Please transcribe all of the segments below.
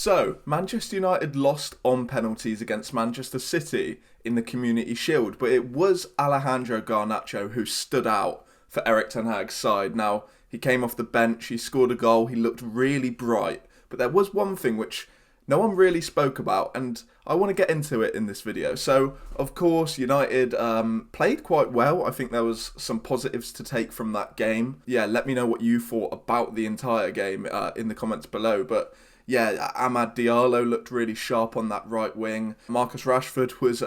So, Manchester United lost on penalties against Manchester City in the Community Shield, but it was Alejandro Garnacho who stood out for Erik ten Hag's side. Now, he came off the bench, he scored a goal, he looked really bright, but there was one thing which no one really spoke about, and I want to get into it in this video. So, of course, United played quite well. I think there was some positives to take from that game. Yeah, let me know what you thought about the entire game in the comments below, but yeah, Amad Diallo looked really sharp on that right wing. Marcus Rashford was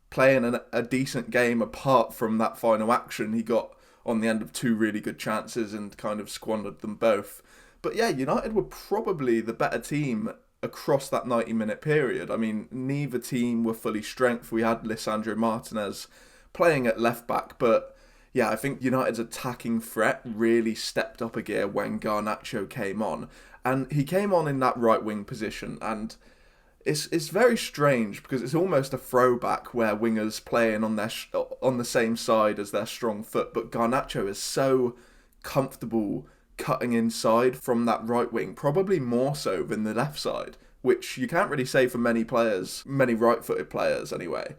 playing a decent game apart from that final action. He got on the end of two really good chances and kind of squandered them both. But yeah, United were probably the better team across that 90-minute period. I mean, neither team were fully strength. We had Lisandro Martinez playing at left back, but yeah, I think United's attacking threat really stepped up a gear when Garnacho came on. And he came on in that right wing position, and it's very strange because it's almost a throwback where wingers playing on on the same side as their strong foot, but Garnacho is so comfortable cutting inside from that right wing, probably more so than the left side, which you can't really say for many players, many right-footed players anyway.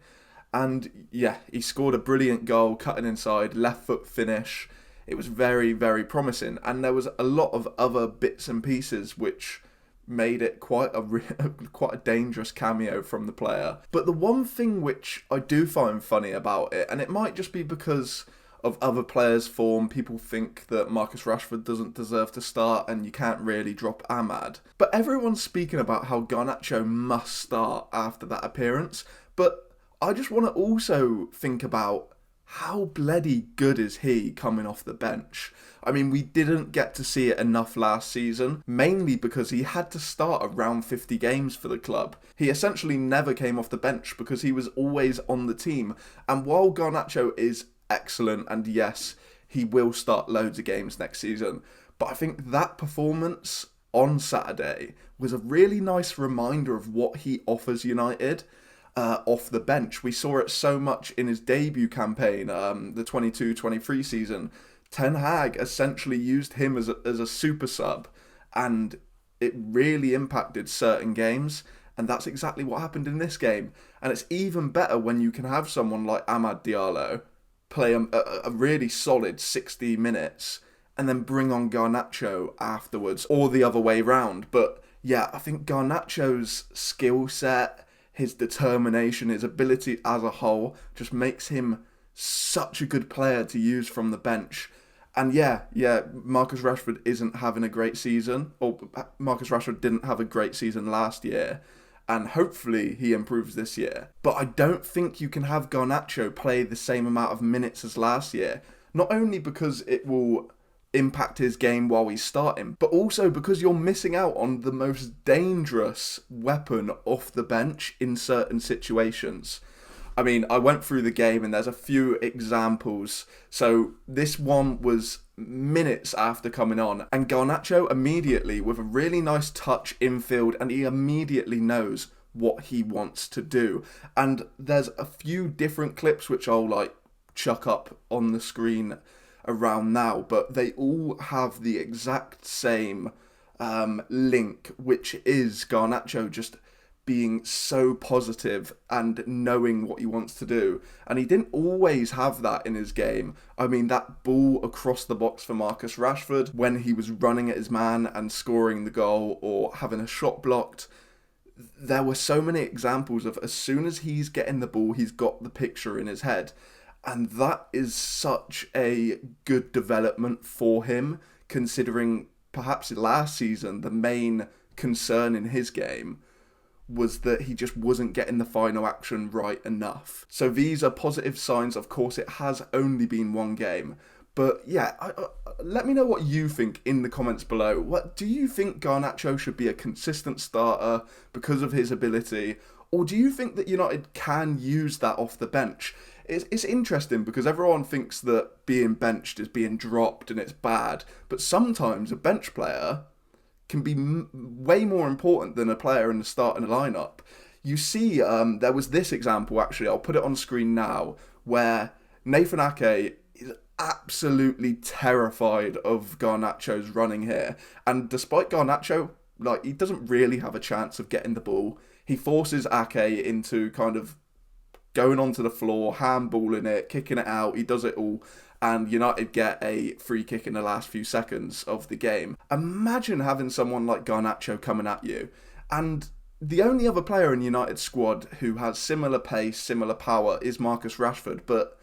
And yeah, he scored a brilliant goal, cutting inside, left foot finish. It was very, very promising. And there was a lot of other bits and pieces which made it quite a dangerous cameo from the player. But the one thing which I do find funny about it, and it might just be because of other players' form, people think that Marcus Rashford doesn't deserve to start and you can't really drop Amad. But everyone's speaking about how Garnacho must start after that appearance. But I just want to also think about how bloody good is he coming off the bench. I mean, we didn't get to see it enough last season, mainly because he had to start around 50 games for the club. He essentially never came off the bench because he was always on the team. And while Garnacho is excellent, and yes, he will start loads of games next season, but I think that performance on Saturday was a really nice reminder of what he offers United off the bench. We saw it so much in his debut campaign, the 22-23 season. Ten Hag essentially used him as a super sub, and it really impacted certain games, and that's exactly what happened in this game. And it's even better when you can have someone like Amad Diallo play a really solid 60 minutes and then bring on Garnacho afterwards, or the other way round. But yeah, I think Garnacho's skill set, his determination, his ability as a whole just makes him such a good player to use from the bench. And yeah, Marcus Rashford isn't having a great season, or Marcus Rashford didn't have a great season last year, and hopefully he improves this year. But I don't think you can have Garnacho play the same amount of minutes as last year, not only because it will impact his game while he's starting, but also because you're missing out on the most dangerous weapon off the bench in certain situations. I mean, I went through the game and there's a few examples. So this one was minutes after coming on, and Garnacho immediately, with a really nice touch infield, and he immediately knows what he wants to do. And there's a few different clips which I'll chuck up on the screen around now, but they all have the exact same link, which is Garnacho just being so positive and knowing what he wants to do. And he didn't always have that in his game. I mean, that ball across the box for Marcus Rashford when he was running at his man and scoring the goal, or having a shot blocked, there were so many examples of as soon as he's getting the ball, he's got the picture in his head. And that is such a good development for him, considering perhaps last season the main concern in his game was that he just wasn't getting the final action right enough. So these are positive signs. Of course, it has only been one game. But yeah, let me know what you think in the comments below. What do you think Garnacho should be a consistent starter because of his ability? Or do you think that United can use that off the bench? It's interesting because everyone thinks that being benched is being dropped and it's bad. But sometimes a bench player can be way more important than a player in the starting lineup. You see, there was this example, actually, I'll put it on screen now, where Nathan Ake is absolutely terrified of Garnacho's running here. And despite Garnacho he doesn't really have a chance of getting the ball. He forces Ake into kind of going onto the floor, handballing it, kicking it out. He does it all, and United get a free kick in the last few seconds of the game. Imagine having someone like Garnacho coming at you, and the only other player in United's squad who has similar pace, similar power is Marcus Rashford, but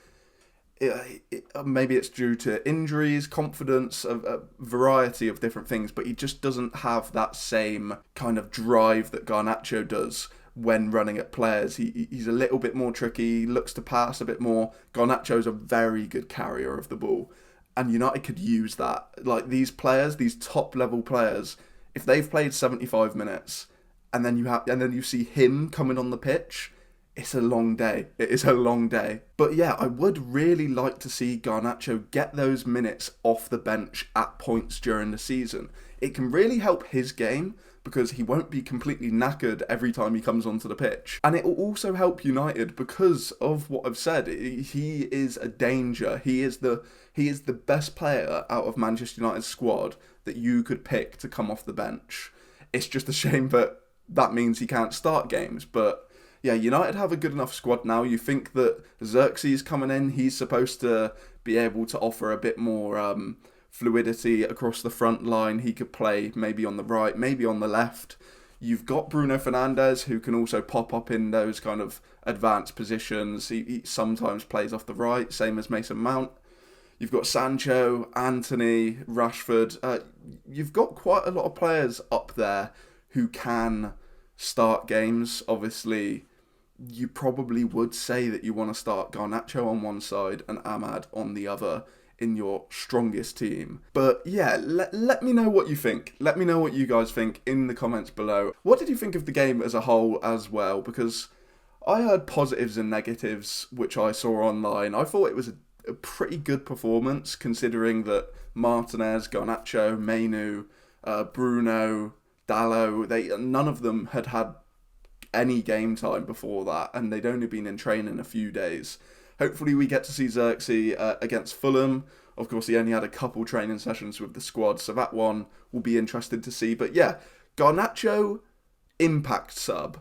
maybe it's due to injuries, confidence, a variety of different things, but he just doesn't have that same kind of drive that Garnacho does when running at players. He's a little bit more tricky, looks to pass a bit more. Garnacho's a very good carrier of the ball, and United could use that. Like, these players, these top level players, if they've played 75 minutes and then you see him coming on the pitch, it's a long day. It is a long day. But yeah, I would really like to see Garnacho get those minutes off the bench at points during the season. It can really help his game because he won't be completely knackered every time he comes onto the pitch. And it will also help United because of what I've said. He is a danger. He is the best player out of Manchester United's squad that you could pick to come off the bench. It's just a shame that means he can't start games, but yeah, United have a good enough squad now. You think that Xerxes coming in, he's supposed to be able to offer a bit more fluidity across the front line. He could play maybe on the right, maybe on the left. You've got Bruno Fernandes, who can also pop up in those kind of advanced positions. He sometimes plays off the right, same as Mason Mount. You've got Sancho, Anthony, Rashford. You've got quite a lot of players up there who can start games. Obviously, you probably would say that you want to start Garnacho on one side and Ahmad on the other in your strongest team. But yeah, let me know what you think. Let me know what you guys think in the comments below. What did you think of the game as a whole as well? Because I heard positives and negatives, which I saw online. I thought it was a pretty good performance, considering that Martinez, Garnacho, Mainu, Bruno, Dalot, none of them had any game time before that, and they'd only been in training a few days. Hopefully we get to see Xerxes against Fulham. Of course, he only had a couple training sessions with the squad, so that one will be interesting to see. But yeah, Garnacho, impact sub.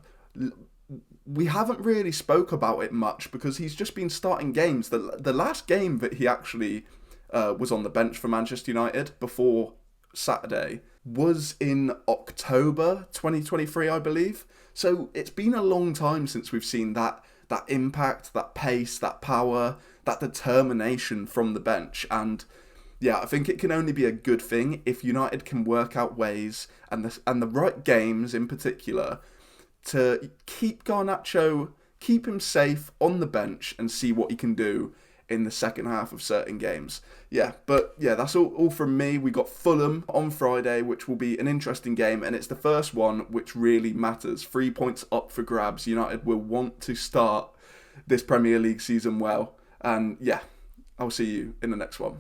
We haven't really spoke about it much because he's just been starting games. The last game that he actually was on the bench for Manchester United before Saturday was in October 2023, I believe. So it's been a long time since we've seen that impact, that pace, that power, that determination from the bench. And yeah, I think it can only be a good thing if United can work out ways and the right games in particular to keep Garnacho, keep him safe on the bench and see what he can do in the second half of certain games. Yeah, but yeah, that's all from me. We got Fulham on Friday, which will be an interesting game, and it's the first one which really matters. 3 points up for grabs. United will want to start this Premier League season well. And yeah, I'll see you in the next one.